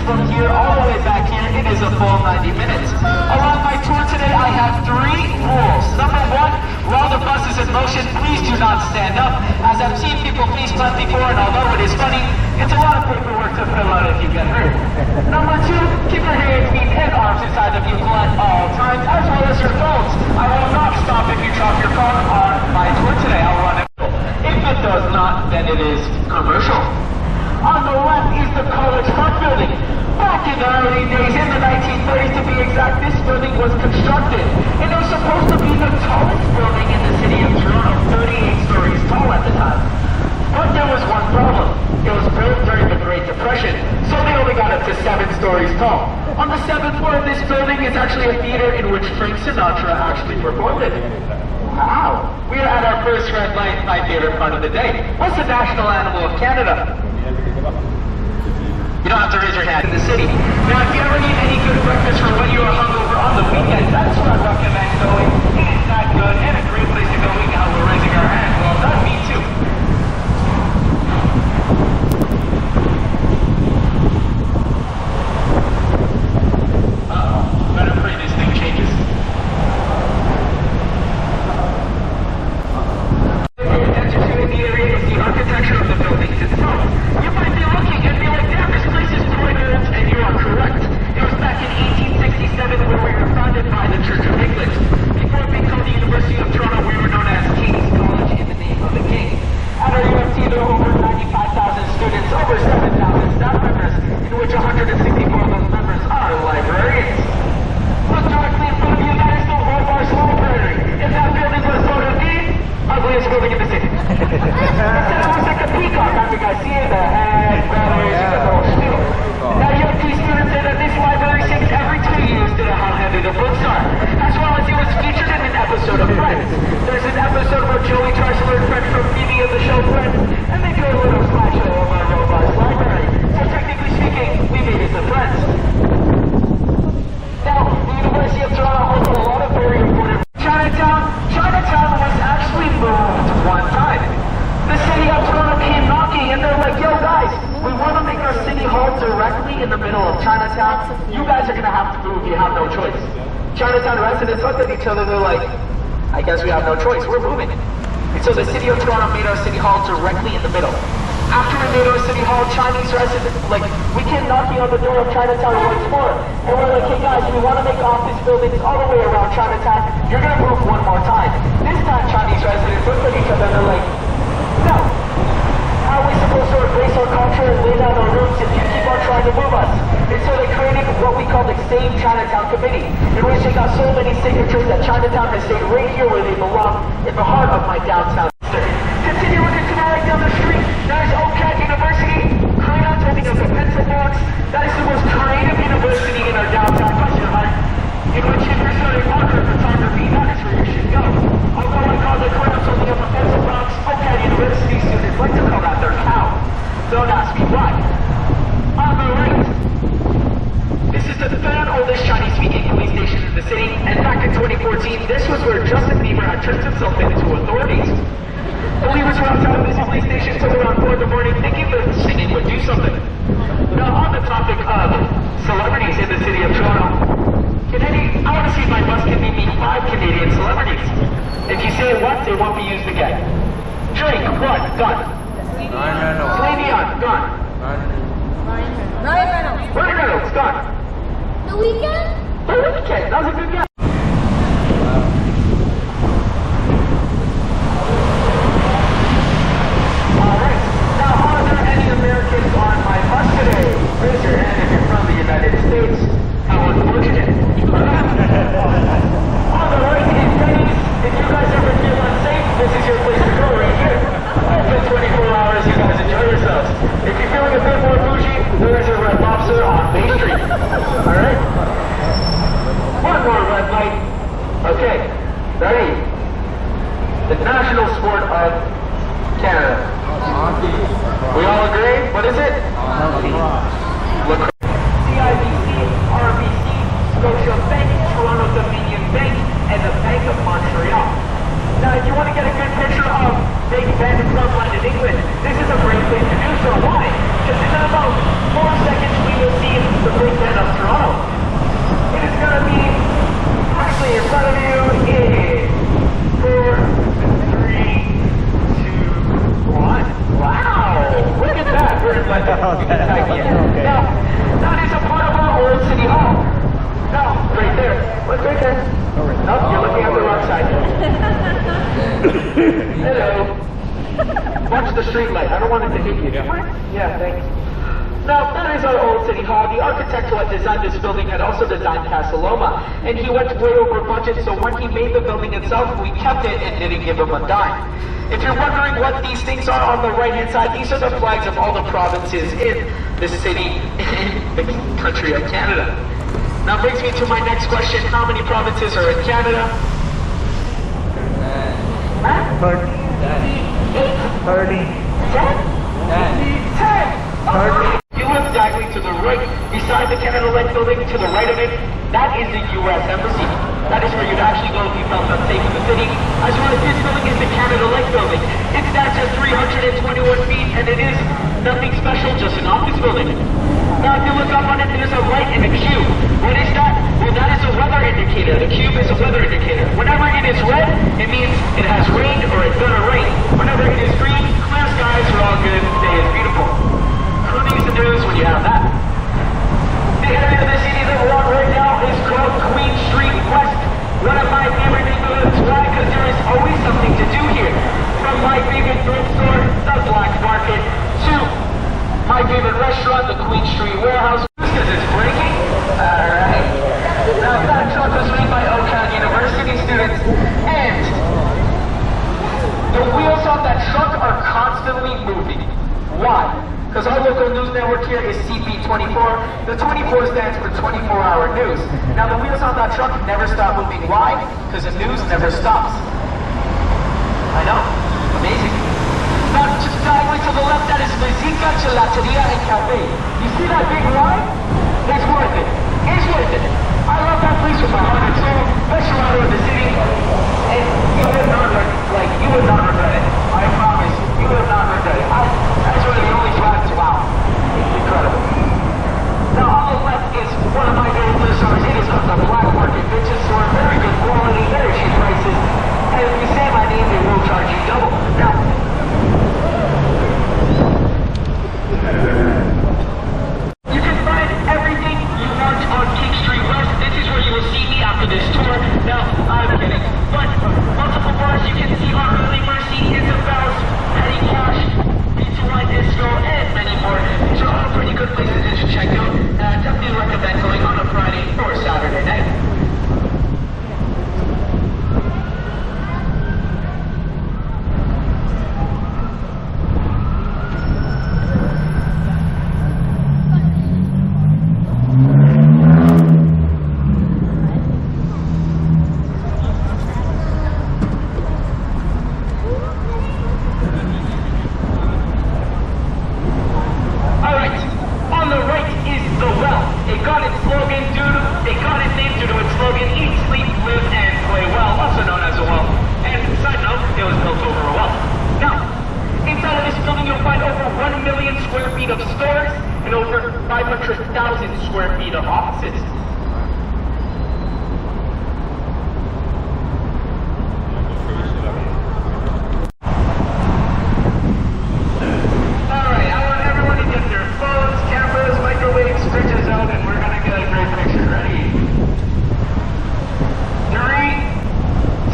from here all the way back here, it is a full 90 minutes. Along my tour today, I have 3 rules. Number 1, while the bus is in motion, please do not stand up, as I've seen people face plant before, and although it is funny, it's a lot of paperwork to fill out if you get hurt. Number 2, keep your hands, feet, and arms inside the vehicle at all times, as well as your phones. I will not stop if you drop your phone on my tour today. I'll run it. If it does not, then it is commercial. On the left is the College Park building. Back in the early days, in the 1930s to be exact, this building was constructed. And it was supposed to be the tallest building in the city of Toronto, 38 stories tall at the time. But there was one problem. It was built during the Great Depression, so they only got up to 7 stories tall. On the 7th floor of this building is actually a theater in which Frank Sinatra actually performed it. Wow! We are at our first red light, my favorite part of the day. What's the national animal of Canada? You don't have to raise your hand. In the city. Now, if you ever need any good breakfast for when you are hungover on the weekend, that's where I recommend going. It is that good and a great place to go eat out. We're raising our hand. Well done, me too. Better pray this thing changes. Architecture of the buildings itself. You might be looking and be like, damn, this place is toilets, and you are correct. It was back in 1867 where we were founded by the Church of England. Before it became the University of Toronto, we were known as King's College in the name of the King. At our UFT, there are over 95,000 students, over 7,000 staff members, in which 164 of those members are librarians. Look directly in front of you, that is the Robarts Library. If that building was voted the ugliest building in the city. It looks like a peacock. I think I see it. The head, feathers, the whole spiel. Now, UFT students say that this library shakes every 2 years due to how heavy the books are, as well as it was featured in an episode of Friends. There's an episode where Joey tries to learn French from Phoebe of the show Friends, and they do a little slideshow of our Robarts Library. So technically speaking, we made it to Friends. Now, the University of Toronto holds a lot of very important Chinatown. Chinatown was actually moved one time. The city of Toronto came knocking and they're like, yo guys, we want to make our city hall directly in the middle of Chinatown. You guys are going to have to move, you have no choice. Chinatown residents looked at each other, they're like, I guess we have no choice, we're moving. And so the city of Toronto made our city hall directly in the middle. After we made our city hall, Chinese residents, like, we came knocking on the door of Chinatown once more. And we're like, hey guys, we want to make office buildings all the way around Chinatown. You're going to move one more time. This time Chinese residents looked at each other and they're like, no. How are we supposed to embrace our culture and lay down our roots if you keep on trying to move us? And so they created what we call the Save Chinatown Committee, in which they got so many signatures that Chinatown has stayed right here where they belong, in the heart of my downtown. Continue looking to the right down the street. That is OCAD University. Crayons holding up a pencil box. That is the most creative university in our downtown question, right? In which if you're studying art or photography, that is where you should go. Although I call the crayons holding up a pencil box, OCAD University students like to call that their cow. Don't ask me why. On the right, this is the 3rd oldest Chinese-speaking police station in the city, and back in 2014, this was where Justin Bieber had turned himself into authorities. Believers were outside of this police station till around 4 in the morning thinking that singing would do something. Now, on the topic of celebrities in the city of Toronto, I want to see if my bus can name me 5 Canadian celebrities. If you say it once, it won't be used again. Drake, 1, done. Le'Veon, done. Ryan Reynolds, done. The Weeknd? The Weeknd, that was a good guess. Americans on my bus today. Raise your hand if you're from the United States. How unfortunate. On the right is Denny's. If you guys ever feel unsafe, this is your place to go right here. Open 24 hours, you guys enjoy yourselves. If you're feeling a bit more bougie, there is a Red Lobster on Bay Street. Alright? One more red light. Okay, ready? The national sport of Canada. We all agree? What is it? Lacrosse. CIBC, RBC, Scotia Bank, Toronto Dominion Bank, and the Bank of Montreal. Now, if you want to get a good picture of Big Ben Club London, England, this is a great place to do so. Why? Because in about 4 seconds we will see Watch the street light. I don't want it to hit you. Yeah, thanks. Now, that is our old city hall. The architect who had designed this building had also designed Casa Loma, and he went way over budget, so when he made the building itself, we kept it and didn't give him a dime. If you're wondering what these things are on the right-hand side, these are the flags of all the provinces in the city, in the country of Canada. Now brings me to my next question. How many provinces are in Canada? 30. 30. 10. You look directly to the right, beside the Canada Light building, to the right of it, that is the U.S. Embassy. That is where you'd actually go if you felt unsafe in the city. As well as this building is the Canada Light building. It stands at 321 feet, and it is nothing special, just an office building. Now, if you look up on it, there's a light and a cube. What is that? Well, that is a weather indicator. The cube is a weather indicator. Whenever it is red, it means it has rained or it's gonna rain. Whenever it is green, clear skies are all good, the day is beautiful. Who needs the news when you have that? The area of the city that we're on right now is called Queen Street West. One of my favorite neighborhoods. Why? Because there is always something to do here. From my favorite thrift store, the Black Market, to my favorite restaurant, the Queen Street Warehouse. Because it's breaking? Alright. Now that truck was made by Oakland University students, and the wheels on that truck are constantly moving. Why? Because our local news network here is CP24. The 24 stands for 24-hour news. Now the wheels on that truck never stop moving. Why? Because the news never stops. I know. Amazing. Now just directly to the left, that is Mexica Gelateria and Cafe. You see that big line? It's worth it. It's worth it. I love that place with my heart and soul. Best gelato in the city. And you would not regret it. I promise. You would not regret it. That's one of the only spots. Wow. Incredible. Now on the left is one of my favorite thrift stores. It is the Black Market Vintage Store. Very good quality, very cheap prices. And if you say my name, they will charge you double. Now, you can find everything you want on King Street West. This is where you will see me after this tour. Now, I'm kidding. But multiple bars you can see are Early Mercy, Isabel's, Petty Cash, B2Y Disco, and many more. These are all pretty good places to check out. Definitely recommend going on a Friday or Saturday night. Of stores and over 500,000 square feet of offices. Alright, I want everyone to get their phones, cameras, microwaves, fridges out, and we're gonna get a great picture. Ready? 3,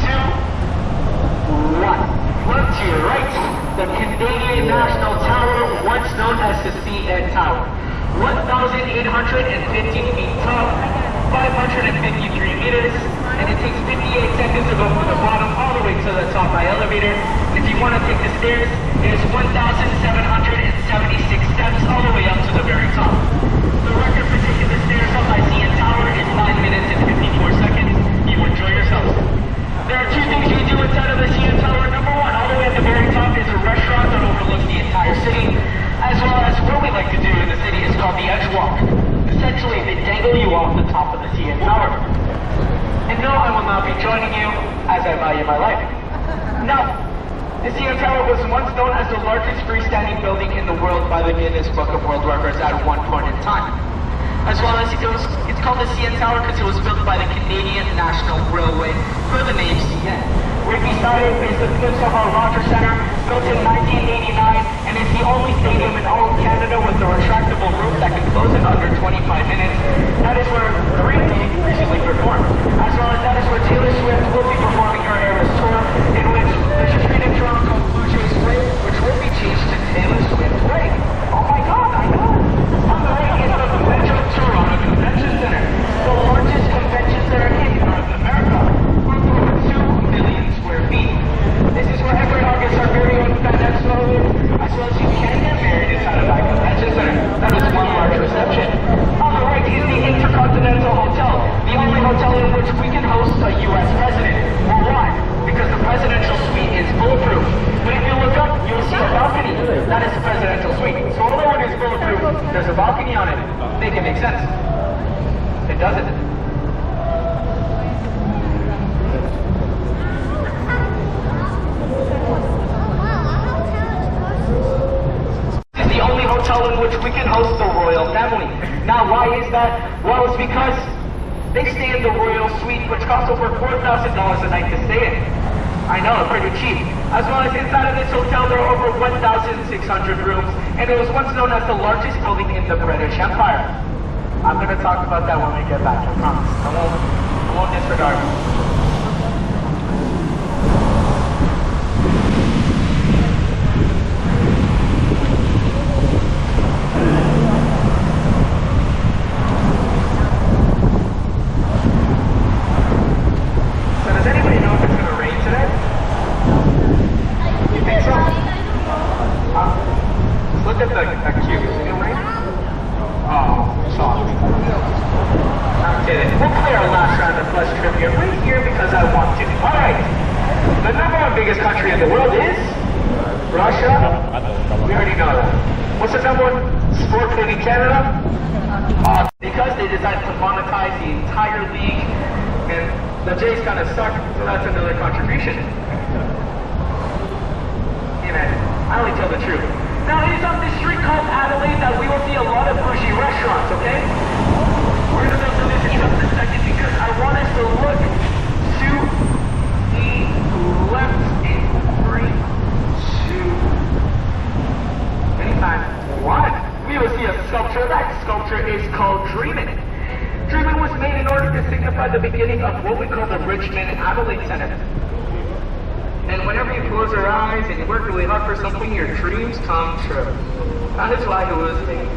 2, 1. Look to your right. The Canadian National Tower, once known as the CN Tower. 1,850 feet tall, 553 meters, and it takes 58 seconds to go from the bottom all the way to the top by elevator. If you want to take the stairs, it is 1,776 steps all the way up to the very top. The record for taking the stairs up by CN Tower is 5 minutes and 54 seconds. You enjoy yourself. There are two things we do inside of the CN Tower. Number one, all the way at the very top is a restaurant that overlooks the entire city, as well as what we like to do in the city is called the Edge Walk. Essentially, they dangle you off the top of the CN Tower. And no, I will not be joining you, as I value my life. Now, the CN Tower was once known as the largest freestanding building in the world by the Guinness Book of World Records at one point in time. As well as it's called the CN Tower because it was built by the Canadian National Railway for the name CN. Right beside it is the Cliffs of our Rogers Center, built in 1989, and it's the only stadium in all of Canada with a retractable roof that can close in under 25 minutes. That is where Green Day recently performed. As well as that is where Taylor Swift will be performing her Eras tour, in which there's a street in Toronto called Blue Jays Way, which will be That is the presidential suite. So although it is bulletproof, there's a balcony on it. Make it make sense. It doesn't. This is the only hotel in which we can host the royal family. Now, why is that? Well, it's because they stay in the royal suite, which costs over $4,000 a night to stay in. I know, pretty cheap. As well as inside of this hotel, there are over 1,600 rooms, and it was once known as the largest building in the British Empire. I'm going to talk about that when we get back, I promise. I won't disregard. So does anybody know if it's going to rain today? You think so? Look at the cube. Is it going to rain? Oh, soft. I'm kidding. We'll play our last round of Plus Trivia right here because I want to. Alright. The number one biggest country in the world is Russia. We already know that. What's the number one sport league in Canada? Because they decided to monetize the entire league, and the Jays kind of suck, so that's another contribution. Hey man, I only tell the truth. Now it is on this street called Adelaide that we will see a lot of bougie restaurants, okay? We're gonna go through this in just a second because I want us to look to the left in 3, 2, anytime. 1. We will see a sculpture. That sculpture is called Dreamin'. Dreamin' was made in order to signify the beginning of what we call the Richmond Adelaide Center. And whenever you close your eyes and you work really hard for something, your dreams come true. That is why it was made.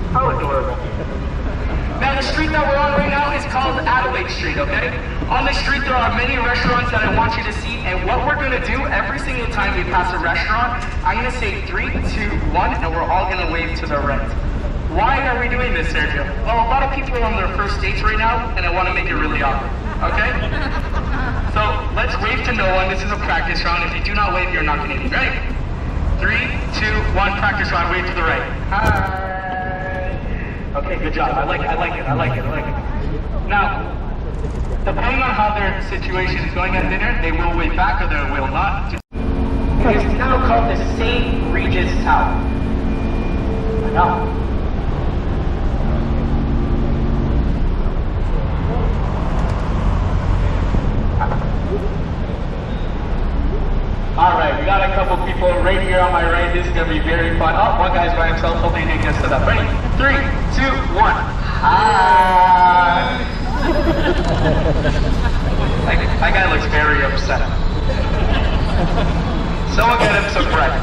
How adorable. Now the street that we're on right now is called Adelaide Street, okay? On this street there are many restaurants that I want you to see, and what we're gonna do every single time we pass a restaurant, I'm gonna say 3, 2, 1, and we're all gonna wave to the right. Why are we doing this, Sergio? Well, a lot of people are on their first dates right now, and I want to make it really awkward, okay? So, let's wave to no one. This is a practice round. If you do not wave, you're not getting any. Ready? 3, 2, 1, practice round. Wave to the right. Hi. Okay, good job. I like it. Now, depending on how their situation is going at dinner, they will wave back or they will not. It is now called the St. Regis Tower. I know. Alright, we got a couple people right here on my right. This is going to be very fun. Oh, one guy's by himself. Hopefully he gets to that. Ready? 3, 2, 1. Hi! that guy looks very upset. Someone get him some bread.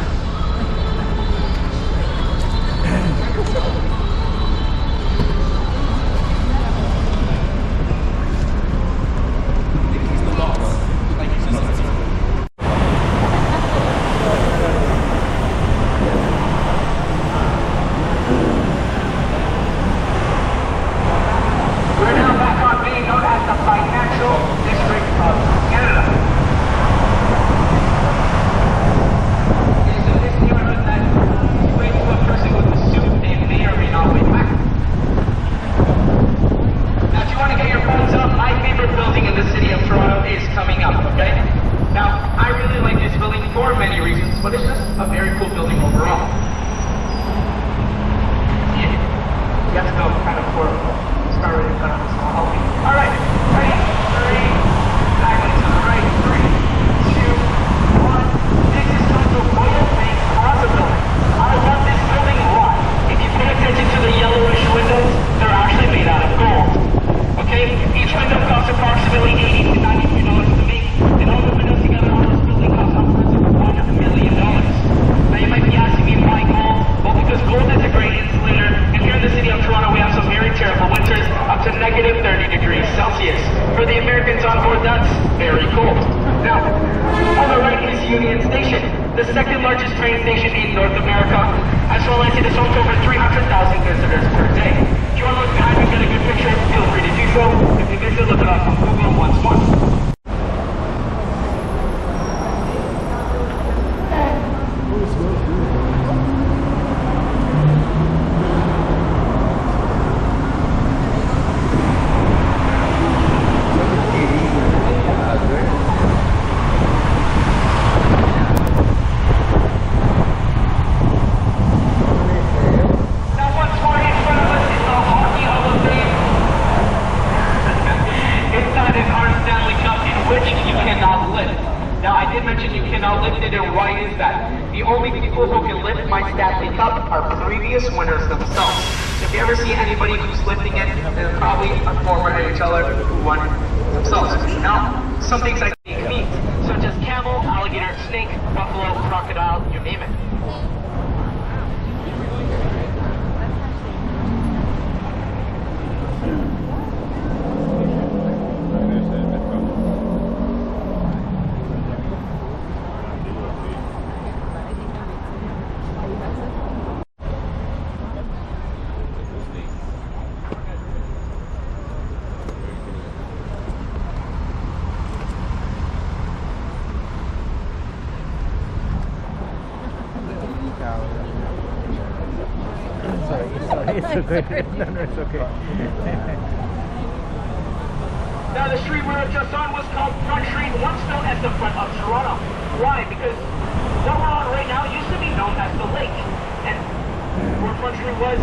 mentioned you cannot lift it, and why is that? The only people who can lift my Stanley Cup are previous winners themselves. If you ever see anybody who's lifting it, then probably a former NHLer who won themselves. Now, some things like meat, such as camel, alligator, snake, buffalo, crocodile, you name it. Sorry, it's okay. No, it's okay. Now the street we're just on was called Front Street, once known as the front of Toronto. Why? Because what we're on right now used to be known as the lake. And where Front Street was,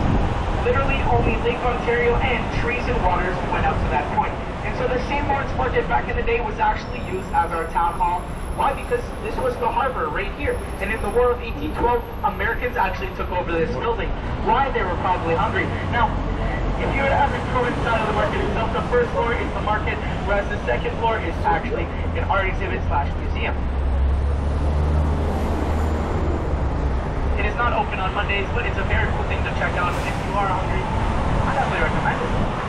literally only Lake Ontario and trees and waters went out to that point. And so the St. Lawrence Market back in the day was actually used as our town hall. Why? Because this was the harbor right here. And in the War of 1812, Americans actually took over this building. Why? They were probably hungry. Now, if you were to ever go inside of the market itself, the first floor is the market, whereas the second floor is actually an art exhibit / museum. It is not open on Mondays, but it's a very cool thing to check out. And if you are hungry, I definitely recommend it.